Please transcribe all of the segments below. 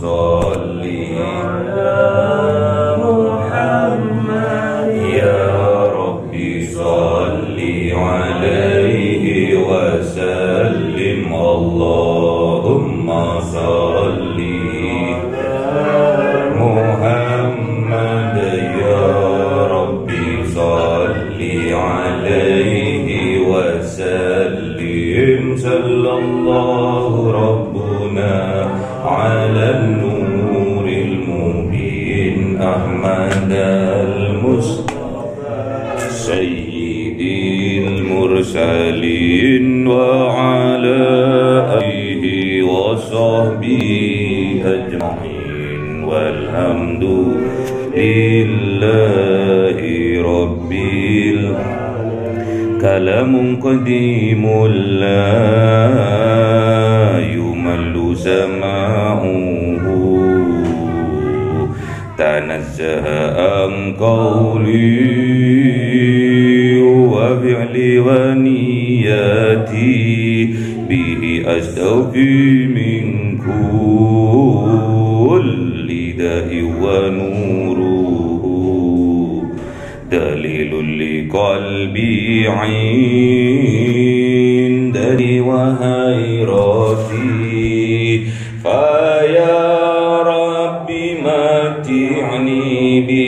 salli ala Muhammad ya Rabbi salli alaihi wa sallim Allahumma salli Muhammad ya Rabbi salli alaihi wa sallim sallallahu rabbuna ala nuril mubin Ahmad al-Mustafa sayyidil mursalin wa ala alihi wa sahbihi ajma'in walhamdu lillahi rabbil kalamun qadimun la yumallu sama'uhu tanazzaha an qawli wa fi'li wa niyati bihi astawfi min kulli da'i wa nuruhu dalilun li qalbi 'indani wa hayrati faya rabbi mati'ni bi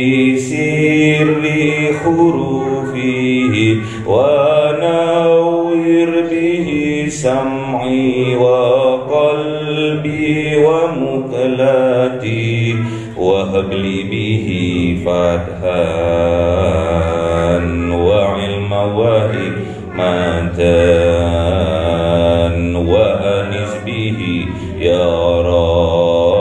sirri hurufihi wa nawwir bihi sam'i wa qalbi wa muqlati wa habli bihi fathan wa ilma wa hikmatan wa anis bihi ya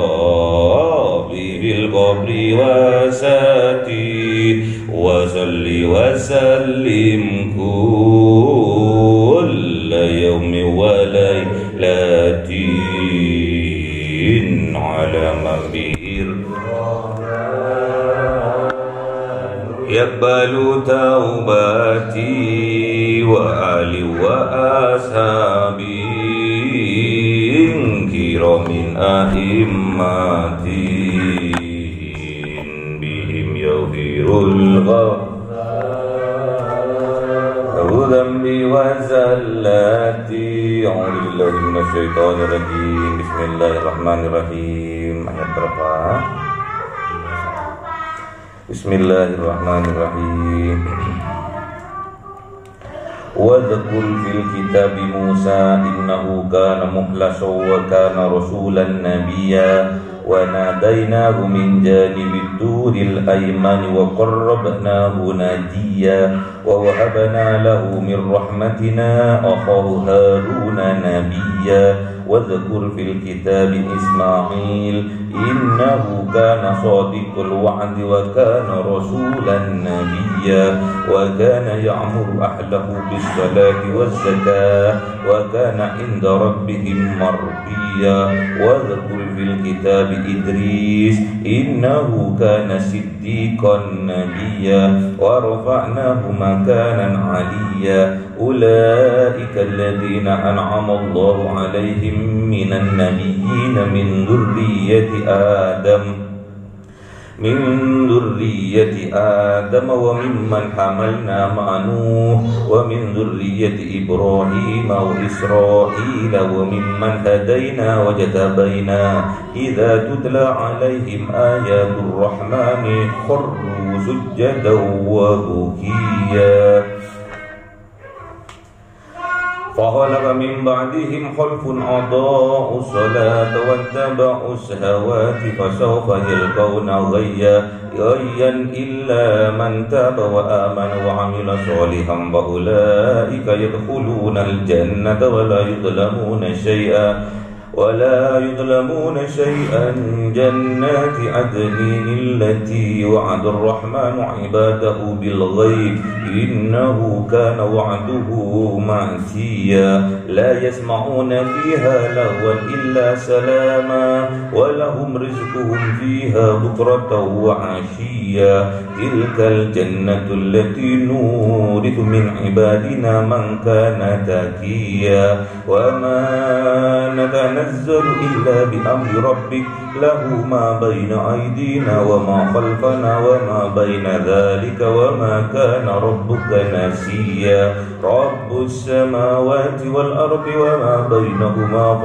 Rabbi bil qabri wa sati wa salli wa sallim kulla yawmi wa laylatin ala mabir yaqbalu taubati wa ali wa ashabi kiramin ahimmatin bihim yawhirul ghafur dhambi wa zallati a'udzubillahi minasyaitonir rajim bismillahirrahmanirrahim ayat berapa? Bismillahirrahmanirrahim. Wadhkur fil kitabi Musa innahu kana mukhlasan wa kana rasulan nabiyya wa nadainahu min janibid duril ayman wa qarrabnahu najiyya wa wahabna lahu min rahmatina akhahu Haruna nabiyya wadhkur fil kitabi Ismail innahu kana shadiqul wa'di wa kana rasulan nabiyya wa kana ya'muru ahlahu bis salati waz zakah wa kana 'inda rabbihim mardiyya wadhkur fil kitabi Idris innahu kana siddiqan nabiyya wa rafa'nahu makanan 'aliyya ulaika alladhina an'ama Allahu 'alaihim minan nabiyyin min dhurriyyati Adam wa mimman hamalna ma'a Nuh wa min dhurriyyati Ibrahim wa Israil wa mimman hadayna wa jatabaina idza tutla 'alaihim ayatul rahmani kharru sujjadan wa bukiya فخلف من بعدهم خلف أضاعوا الصلاة واتبعوا الشهوات فسوف يلقون غيا إلا من تاب وآمن وعمل صالحا فأولئك يدخلون الجنة ولا يظلمون شيئا جنات عدن التي وعد الرحمن عباده بالغيب إنه كان وعده مأتيا لا يسمعون فيها لغوا إلا سلاما ولهم رزقهم فيها بكرة وعشيا تلك الجنة التي نورث من عبادنا من كان تقيا وما نتنزل إلا بأمر ربك له ما بين أيدينا وما خلفنا وما بين ذلك وما كان ربك نسيا رب السماوات والأرض وما بينهما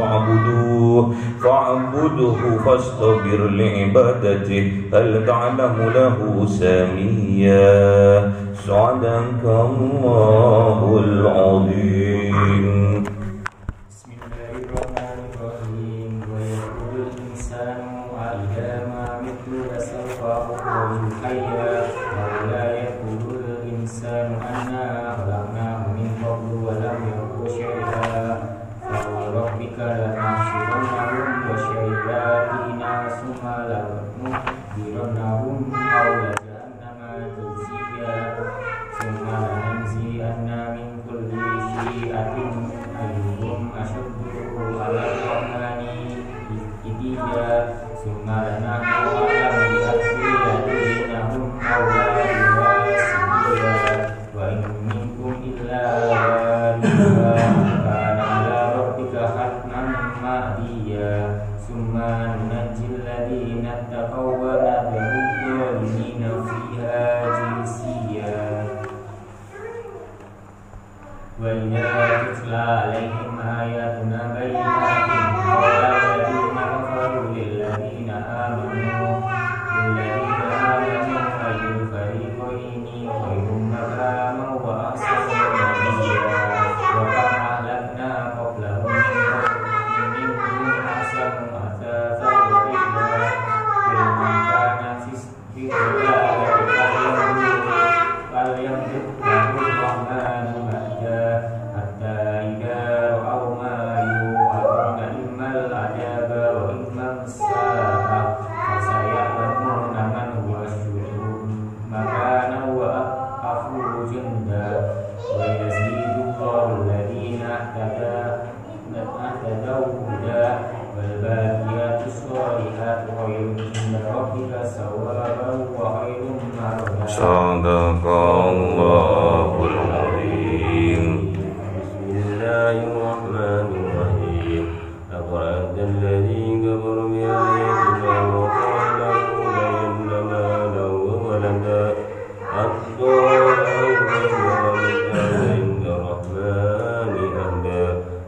فاعبده فاصطبر لعبادته هل تعلم له سميا صدق الله العظيم. Sadaqallahul azim. Bismillahirrahmanirrahim. Afara'aytal ladzi kafara bi ayatina wa qala inna ma lahu walada inda rahmani ahda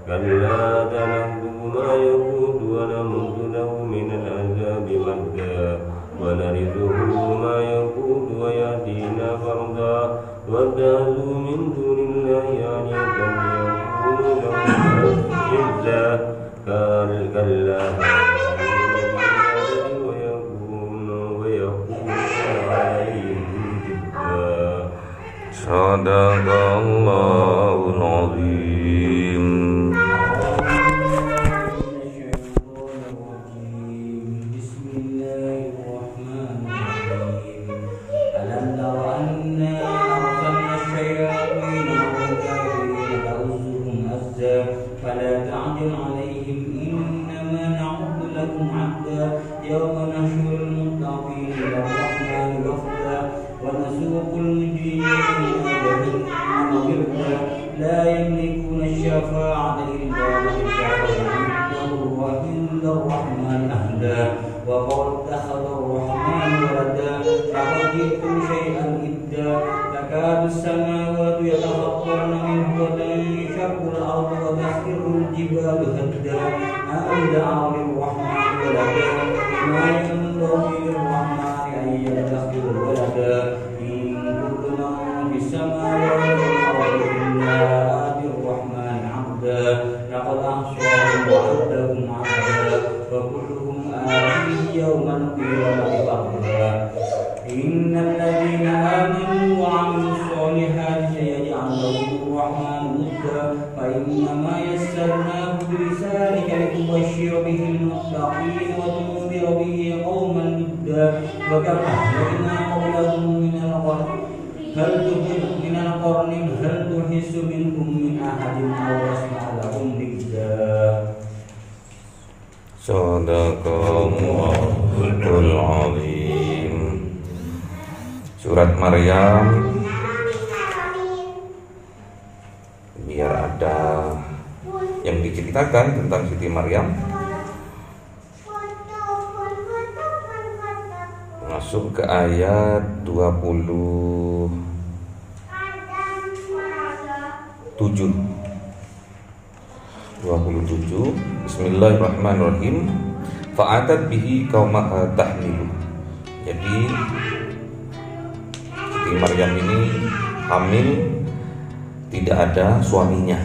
kalla tanaktubu ma yaqulu wa namuddu lahu min al-'adzabi madda wa narithuhu ma yaqulu wa yahdina farda واتخذوا من دون الله آلهة ليكونوا لهم عزا كلا ويكون عليهم جدا. صدق الله العظيم. فلا تعجل عليهم إنما نعد لهم عدا يوم نحشر المتقين إلى الرحمن وفدا ونسوق المجرمين إلى جهنم وردا لا يملكون الشفاعة إلا من عنده وعند الرحمن أهدا وقال اتخذ الرحمن ولدا لقد جئتم شيئا إدا تكاد السماوات يتفطرن منه وتنشق الأرض وتخر الجبال هدا أن دعوا للرحمن ولدا ما ينبغي للرحمن أن يتخذ ولدا إن كل من في السماوات والأرض إلا آتي الرحمن عبدا لقد أحصاهم وعدهم عدا وكلهم آتيه يوم القيامة فردا إن الذين آمنوا وعملوا الصالحات سيجعل لهم الرحمن ودا فإنما يسرناه بلسانك لتبشر به المتقين وتنذر به قوما ودا وكم أهلكنا قبلهم من القرن هل تحس منهم من أحد أو تسمع لهم عزا. Sadaqallahul azim. Surat Maryam, biar ada yang diceritakan tentang Siti Maryam. Masuk ke ayat 27. Bismillahirrahmanirrahim. Fa'atat bihi qaumaha tahmilu. Jadi Siti Maryam ini hamil, tidak ada suaminya.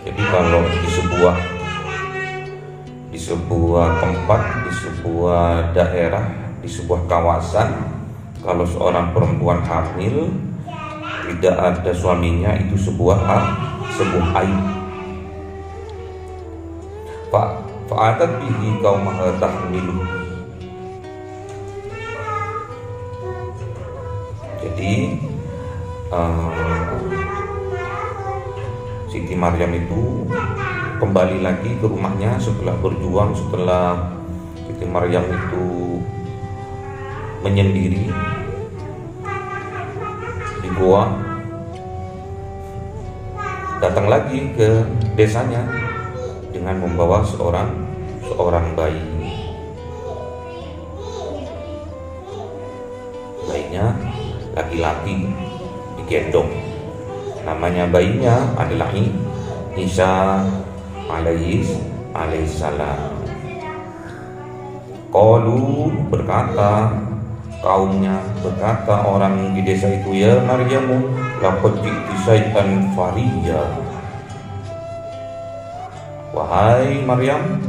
Jadi kalau di sebuah tempat, di sebuah daerah, di sebuah kawasan, kalau seorang perempuan hamil tidak ada suaminya, itu sebuah aib. Fa'atat bihi qaumaha tahmilu. Jadi Siti Maryam itu kembali lagi ke rumahnya setelah berjuang, setelah Siti Maryam itu menyendiri di goa, datang lagi ke desanya dengan membawa seorang bayi. Bayinya laki-laki digendong. Namanya bayinya adalah Isa alaihissalam. Qalu, berkata kaumnya, berkata orang di desa itu, ya Maryamu laqad ji'ti syai'an fariyya. Wahai Maryam,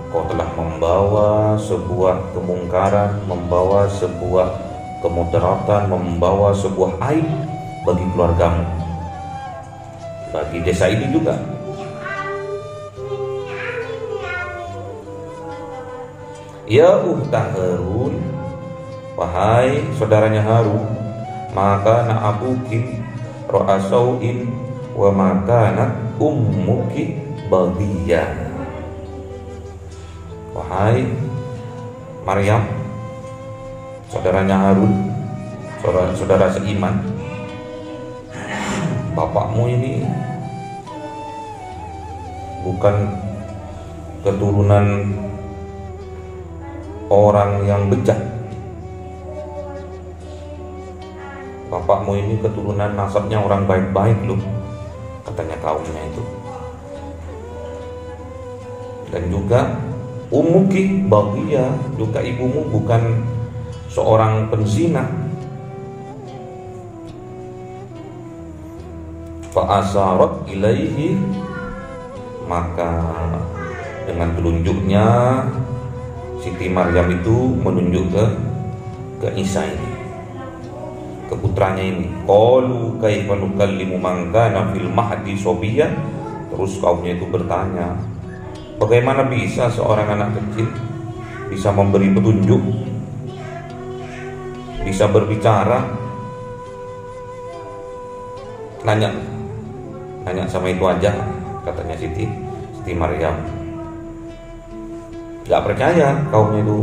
kau telah membawa sebuah kemungkaran, membawa sebuah kemudaratan, membawa sebuah aib bagi keluargamu, bagi desa ini juga. Ya ukhta Harun, wahai saudaranya Harun, maka na'abuki ra'asau'in wa makanat ummuki baghiya. Wahai Maryam, saudaranya Harun, saudara seiman, bapakmu ini bukan keturunan orang yang bejat. Bapakmu ini keturunan nasabnya orang baik-baik loh, katanya kaumnya itu. Dan juga ummuki baghiya, juga ibumu bukan seorang penzina. Fa'asarat ilaihi, maka dengan telunjuknya Siti Maryam itu menunjuk ke Isa ini, ke putranya ini. Qalu kaifa nukallimu man kana fil mahdi sobiyya. Terus kaumnya itu bertanya, bagaimana bisa seorang anak kecil bisa memberi petunjuk, bisa berbicara? Nanya sama itu aja, katanya Siti Maryam. Gak percaya kaumnya itu.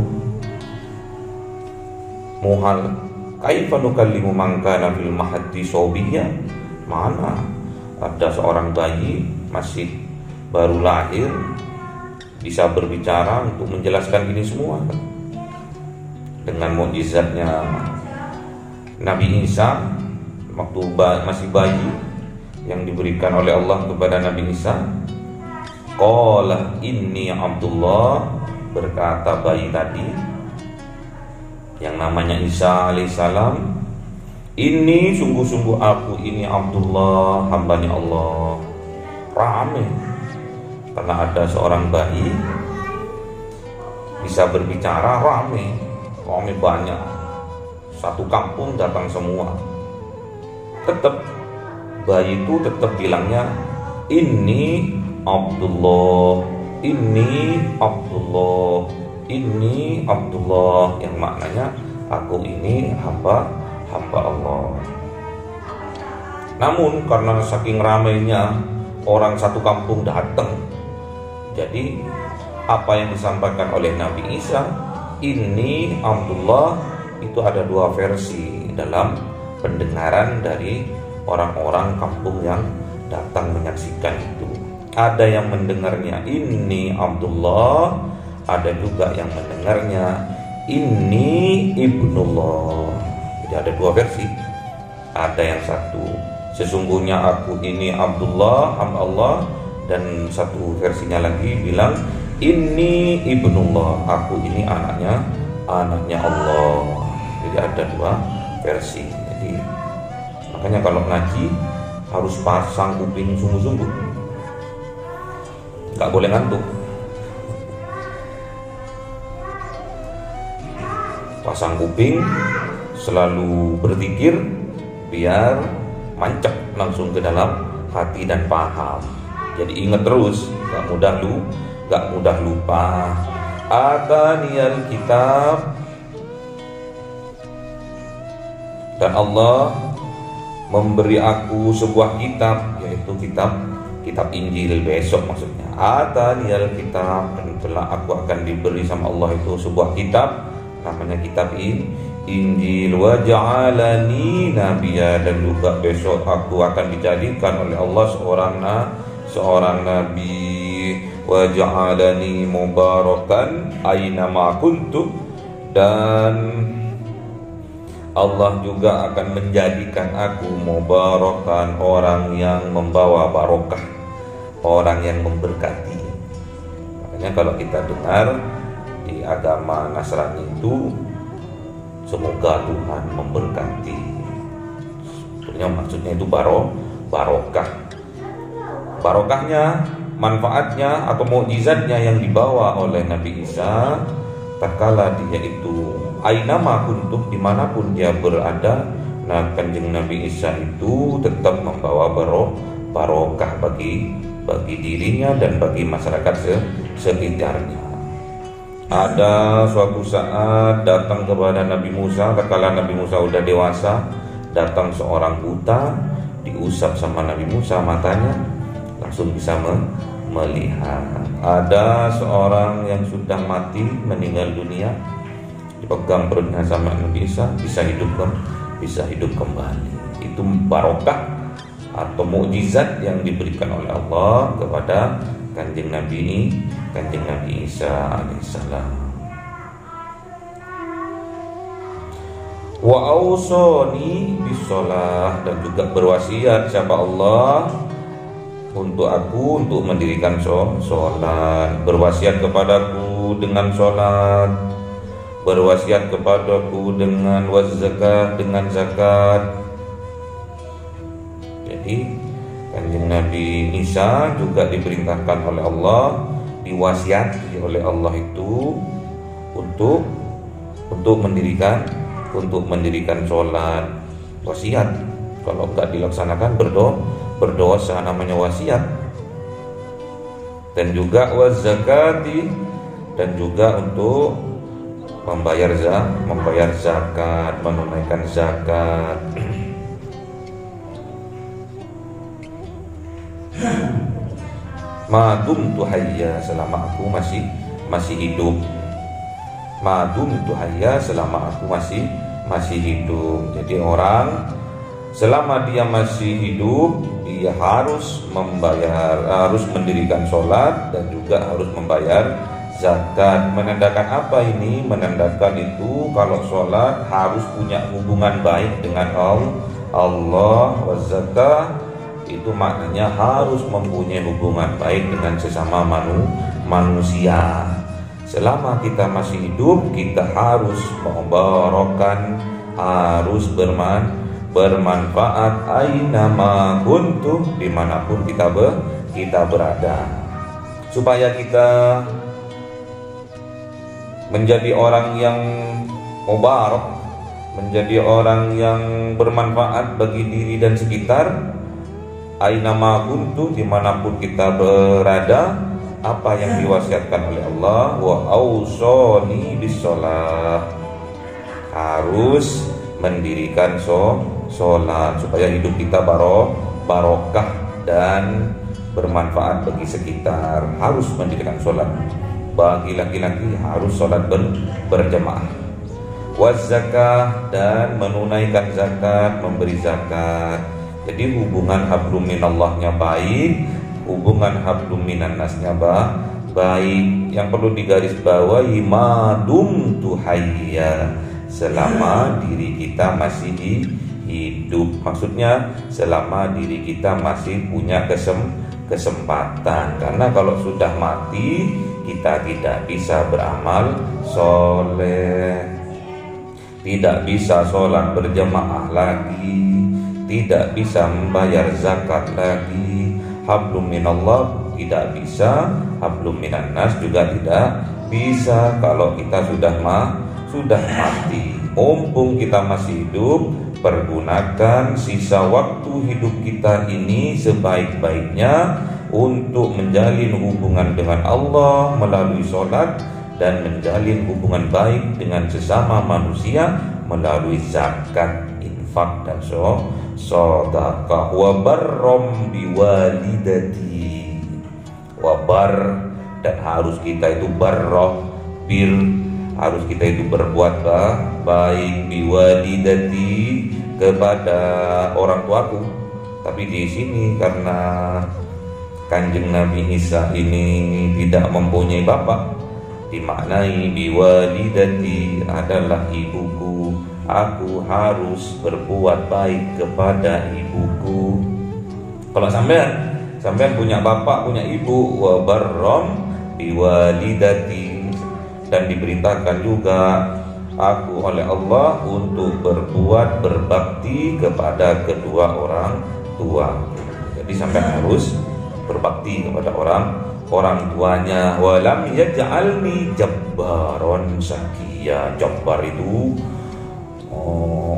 Muhal, kaifa nukallimu man kana fil mahdi sobiyya. Mana ada seorang bayi masih baru lahir bisa berbicara untuk menjelaskan ini semua. Dengan mukjizatnya Nabi Isa waktu masih bayi yang diberikan oleh Allah kepada Nabi Isa. Qala inni Abdullah, berkata bayi tadi yang namanya Isa alaihissalam, ini sungguh-sungguh aku ini Abdullah, hambanya Allah. Rame karena ada seorang bayi bisa berbicara, rame banyak, satu kampung datang semua. Tetap bayi itu tetap bilangnya ini Abdullah, ini Abdullah, ini Abdullah, yang maknanya aku ini hamba Allah. Namun karena saking ramainya orang satu kampung datang. Jadi apa yang disampaikan oleh Nabi Isa, ini Abdullah, itu ada dua versi dalam pendengaran dari orang-orang kampung yang datang menyaksikan itu. Ada yang mendengarnya ini Abdullah, ada juga yang mendengarnya ini Ibnullah. Jadi ada dua versi. Ada yang satu, sesungguhnya aku ini Abdullah, hamba Allah, dan satu versinya lagi bilang ini Ibnullah, aku ini anaknya Allah. Jadi ada dua versi. Jadi makanya kalau ngaji harus pasang kuping sungguh-sungguh, nggak boleh ngantuk. Pasang kuping, selalu berzikir biar mancap langsung ke dalam hati dan paham. Jadi ingat terus, gak mudah lupa. Ataniyal kitab, dan Allah memberi aku sebuah kitab, yaitu kitab Injil besok maksudnya. Ataniyal kitab, dan telah aku akan diberi sama Allah itu sebuah kitab, namanya kitab Injil. Wa ja'alani nabiyya, dan juga besok aku akan dijadikan oleh Allah seorang nabi. Wa ja'alani mubarakan aina ma kuntu, dan Allah juga akan menjadikan aku mubarakan, orang yang membawa barokah, orang yang memberkati. Makanya kalau kita dengar di agama Nasrani itu, semoga Tuhan memberkati. Sebenarnya maksudnya itu barokah. Barokahnya, manfaatnya atau mukjizatnya yang dibawa oleh Nabi Isa, tatkala dia itu ainama kuntum, dimanapun dia berada, nah Kanjeng Nabi Isa itu tetap membawa barokah bagi dirinya dan bagi masyarakat sekitarnya. Ada suatu saat datang kepada Nabi Musa, tatkala Nabi Musa sudah dewasa, datang seorang buta, diusap sama Nabi Musa matanya, langsung bisa melihat. Ada seorang yang sudah mati, meninggal dunia, dipegang perutnya sama Nabi Isa, bisa hidup kembali. Itu barokah atau mukjizat yang diberikan oleh Allah kepada Kanjeng Nabi Isa alaihissalam. Wa ausoni bisolah, dan juga berwasiat siapa Allah untuk aku untuk mendirikan sholat, berwasiat kepadaku dengan sholat, berwasiat kepadaku dengan zakat, dengan zakat. Jadi Kanjeng Nabi Isa juga diperintahkan oleh Allah, diwasiati oleh Allah itu untuk mendirikan sholat. Wasiat, kalau enggak dilaksanakan berdosa, namanya wasiat. Dan juga wazakati, dan juga untuk membayar zakat, menunaikan zakat. Madum tuhayya, selama aku masih hidup. Madum tuhayya, selama aku masih hidup. Jadi orang selama dia masih hidup, dia harus mendirikan sholat dan juga harus membayar zakat. Menandakan apa ini? Menandakan itu kalau sholat harus punya hubungan baik dengan Allah. Wa zakat itu maknanya harus mempunyai hubungan baik dengan sesama manusia. Selama kita masih hidup, kita harus membarokan, harus bermanfaat ainama kuntum, dimanapun kita berada, supaya kita menjadi orang yang mubarak, menjadi orang yang bermanfaat bagi diri dan sekitar. Ainama kuntum, dimanapun kita berada, apa yang diwasiatkan oleh Allah, wa ausoni bisolah, harus mendirikan sholat supaya hidup kita barokah dan bermanfaat bagi sekitar, harus mendirikan sholat. Bagi laki-laki harus sholat berjamaah. Wazakah, dan menunaikan zakat, memberi zakat. Jadi hubungan hablum minallahnya baik, hubungan hablum minannasnya baik. Yang perlu digarisbawahi, madum tuhayya, selama diri kita masih hidup. Maksudnya selama diri kita masih punya kesempatan. Karena kalau sudah mati, kita tidak bisa beramal soleh, tidak bisa sholat berjamaah lagi, tidak bisa membayar zakat lagi. Hablum minallah tidak bisa, hablum minannas juga tidak bisa kalau kita sudah mati. Mumpung kita masih hidup, pergunakan sisa waktu hidup kita ini sebaik-baiknya untuk menjalin hubungan dengan Allah melalui sholat, dan menjalin hubungan baik dengan sesama manusia melalui zakat, infak, dan sedekah. Wa barrom biwalidati, wabar, dan harus kita itu barroh, harus kita itu berbuat baik, biwalidati, kepada orang tuaku. Tapi di sini karena Kanjeng Nabi Isa ini tidak mempunyai bapak, dimaknai biwalidati adalah ibuku. Aku harus berbuat baik kepada ibuku. Kalau sampean punya bapak, punya ibu, wa barrom biwalidati, dan diberitakan juga aku oleh Allah untuk berbuat berbakti kepada kedua orang tua. Jadi sampean harus berbakti kepada orang tuanya. Walam yaj'alni jabbaron syaqiya. Jabbar itu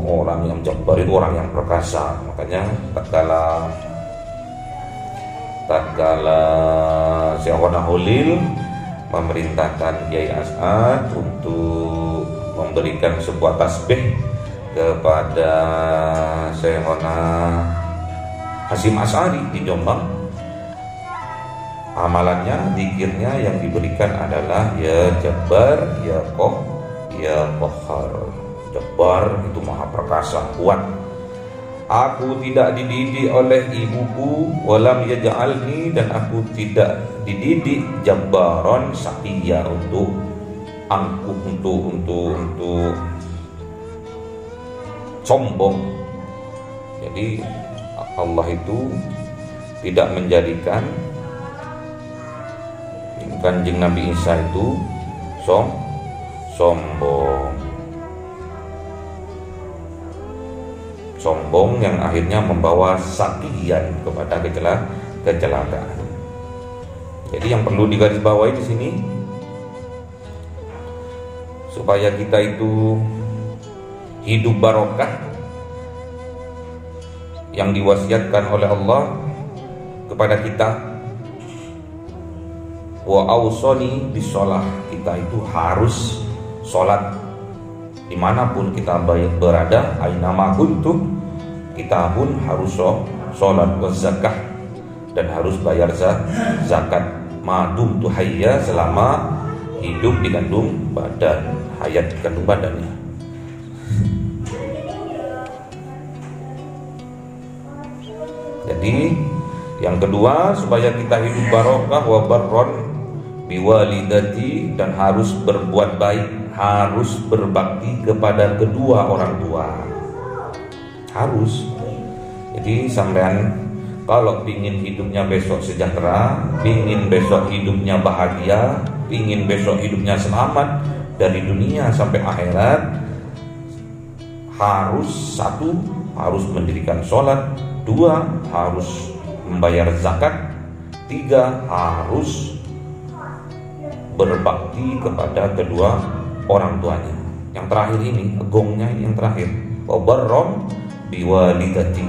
orang yang jabbar itu orang yang perkasa. Makanya tatkala Syekhona Holil memerintahkan Kiai As'ad untuk memberikan sebuah tasbih kepada Syekhona Hasyim Asy'ari di Jombang, amalannya, zikirnya yang diberikan adalah ya Jabbar, ya Qahhar. Jabbar itu maha perkasa, kuat. Aku tidak dididik oleh ibuku, walam yaj'alni, dan aku tidak dididik jabbaron syaqiya, untuk angkuh, untuk sombong. Jadi Allah itu tidak menjadikan Kanjeng Nabi Isa itu sombong yang akhirnya membawa sakian kepada kecelakaan. Jadi yang perlu digarisbawahi di sini, supaya kita itu hidup barokah yang diwasiatkan oleh Allah kepada kita, wa ausoni bisolah, kita itu harus sholat dimanapun kita berada, ainama kuntum, kita pun harus sholat, wa zakah, dan harus bayar zakat, madum tuhayya, selama hidup di kandung badan, hayat di kandung badannya. Jadi yang kedua, supaya kita hidup barokah, wa barron biwalidati, dan harus berbuat baik, harus berbakti kepada kedua orang tua. Harus. Jadi sampean kalau pingin hidupnya besok sejahtera, pingin besok hidupnya bahagia, pingin besok hidupnya selamat dari dunia sampai akhirat, harus satu, harus mendirikan sholat, dua, harus membayar zakat, tiga, harus berbakti kepada kedua orang tuanya. Yang terakhir ini, gongnya yang terakhir, wabarrom biwalidati,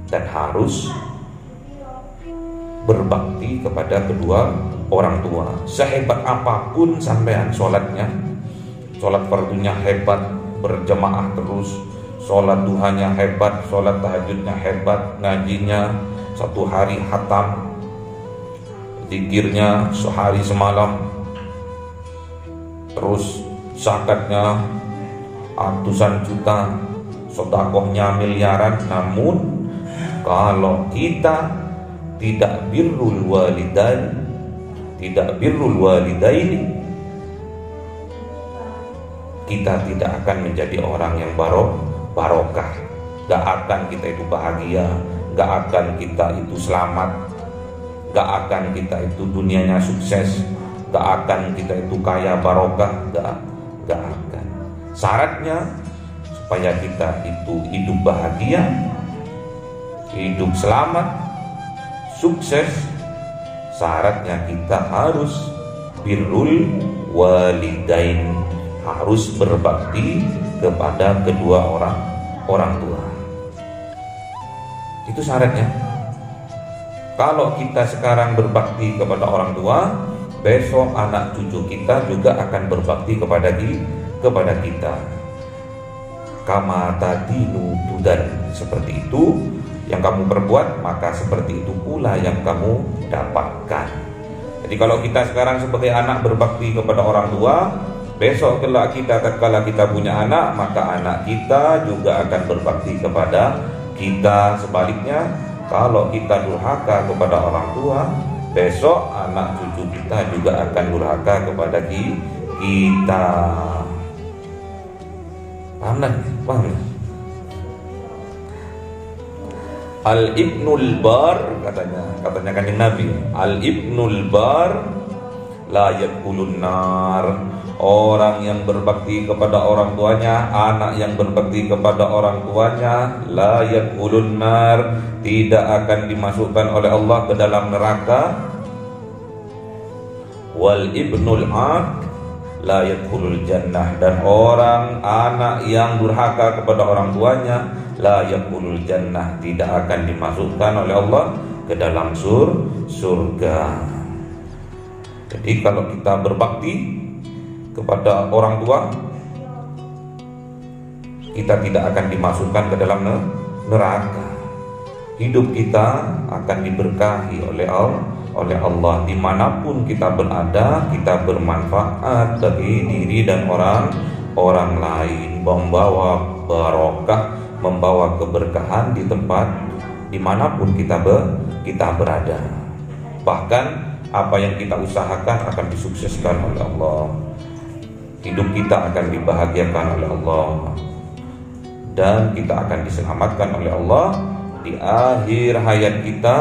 dan harus berbakti kepada kedua orang tua. Sehebat apapun sampean sholatnya, sholat fardunya hebat, berjamaah terus, sholat duhanya hebat, sholat tahajudnya hebat, ngajinya satu hari khatam, zikirnya sehari semalam, terus zakatnya ratusan juta, sedekahnya miliaran, namun kalau kita tidak birrul walidaini, kita tidak akan menjadi orang yang barokah. Gak akan kita itu bahagia, gak akan kita itu selamat, gak akan kita itu dunianya sukses, gak akan kita itu kaya barokah, gak akan. Syaratnya supaya kita itu hidup bahagia, hidup selamat, sukses, syaratnya kita harus birrul walidain, harus berbakti kepada kedua orang tua. Itu syaratnya. Kalau kita sekarang berbakti kepada orang tua, besok anak cucu kita juga akan berbakti kepada kita. Kama tadinu tudan, seperti itu yang kamu perbuat, maka seperti itu pula yang kamu dapatkan. Jadi kalau kita sekarang sebagai anak berbakti kepada orang tua, besok kelak kita tatkala kita punya anak, maka anak kita juga akan berbakti kepada kita. Sebaliknya, kalau kita durhaka kepada orang tua, besok anak cucu kita juga akan durhaka kepada kita. Paham kan? Paham ya? Al-ibnul bar, katanya Kanjeng Nabi, Al-ibnul bar la yadkhulun nar. Orang yang berbakti kepada orang tuanya, anak yang berbakti kepada orang tuanya, la yadkhulun nar, tidak akan dimasukkan oleh Allah ke dalam neraka. Wal ibnul aq la yadkhulul jannah, dan orang anak yang durhaka kepada orang tuanya, la yadkhulul jannah, tidak akan dimasukkan oleh Allah ke dalam surga. Jadi kalau kita berbakti kepada orang tua, kita tidak akan dimasukkan ke dalam neraka. Hidup kita akan diberkahi oleh Allah. Dimanapun kita berada, kita bermanfaat bagi diri dan orang lain, membawa barokah, membawa keberkahan di tempat dimanapun kita berada. Bahkan apa yang kita usahakan akan disukseskan oleh Allah. Hidup kita akan dibahagiakan oleh Allah, dan kita akan diselamatkan oleh Allah. Di akhir hayat kita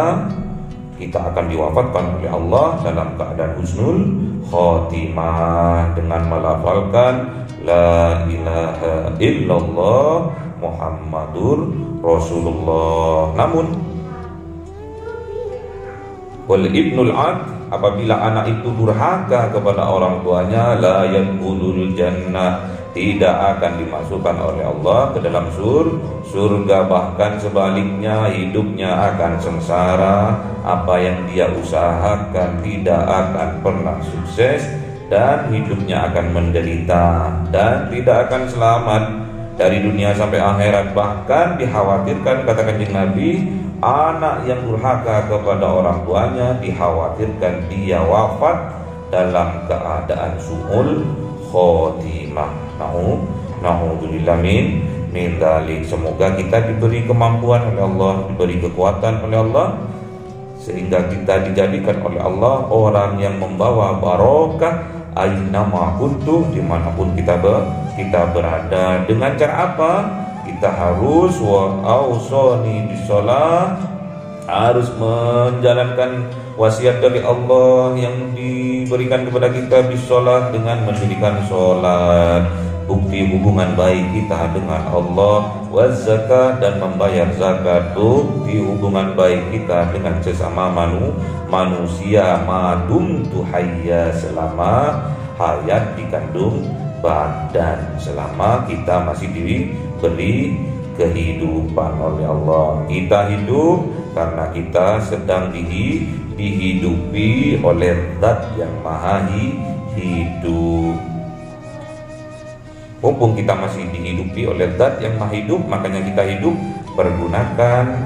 akan diwafatkan oleh Allah dalam keadaan husnul khotimah dengan melafalkan la ilaha illallah Muhammadur Rasulullah. Namun wal ibnul aq, apabila anak itu durhaka kepada orang tuanya, la yadkhulul jannah, tidak akan dimasukkan oleh Allah ke dalam surga. Bahkan sebaliknya, hidupnya akan sengsara. Apa yang dia usahakan tidak akan pernah sukses, dan hidupnya akan menderita dan tidak akan selamat dari dunia sampai akhirat. Bahkan dikhawatirkan, kata Kanjeng Nabi, anak yang durhaka kepada orang tuanya dikhawatirkan dia wafat dalam keadaan su'ul khotimah. Na'udzubillah min dzalik. Semoga kita diberi kemampuan oleh Allah, diberi kekuatan oleh Allah, sehingga kita dijadikan oleh Allah orang yang membawa barokah ainama kuntu, dimanapun kita berada. Dengan cara apa? Kita harus wa'ausoni bisolah, harus menjalankan wasiat dari Allah yang diberikan kepada kita bisolah, dengan mendirikan sholat, bukti hubungan baik kita dengan Allah, wazakat, dan membayar zakat, bukti hubungan baik kita dengan sesama manusia, madum tuhayya, selama hayat dikandung badan, selama kita masih diberi kehidupan oleh Allah. Kita hidup karena kita sedang dihidupi oleh Zat yang Maha Hidup. Mumpung kita masih dihidupi oleh Zat yang Maha Hidup, makanya kita hidup, pergunakan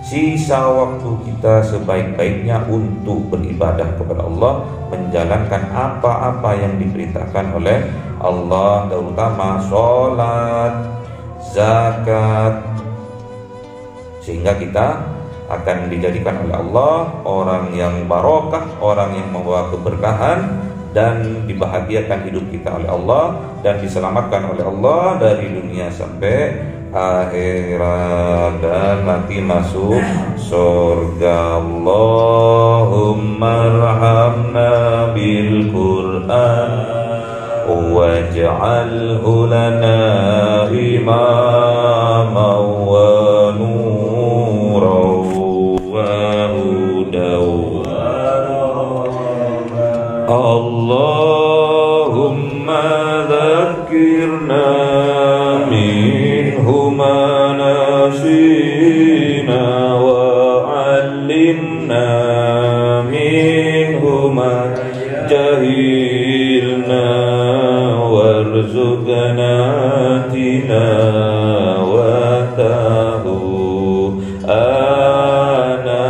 sisa waktu kita sebaik-baiknya untuk beribadah kepada Allah, menjalankan apa-apa yang diperintahkan oleh Allah, terutama sholat, zakat, sehingga kita akan dijadikan oleh Allah orang yang barokah, orang yang membawa keberkahan, dan dibahagiakan hidup kita oleh Allah, dan diselamatkan oleh Allah dari dunia sampai akhirat, dan nanti masuk surga. Allahumma arhamna bil Qur'an waj'alhu lana imama wa nuran wa hudan. Allahumma dhakkirna minhu ma nasina wa 'allimna minhu ma jahilna warzuqna tilawatahu ana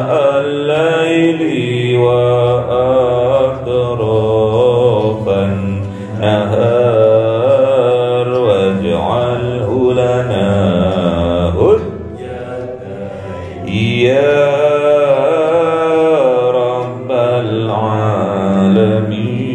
al-laili wa atrafan nahar waj'alhu lana hujjatan ya rabbal alamin.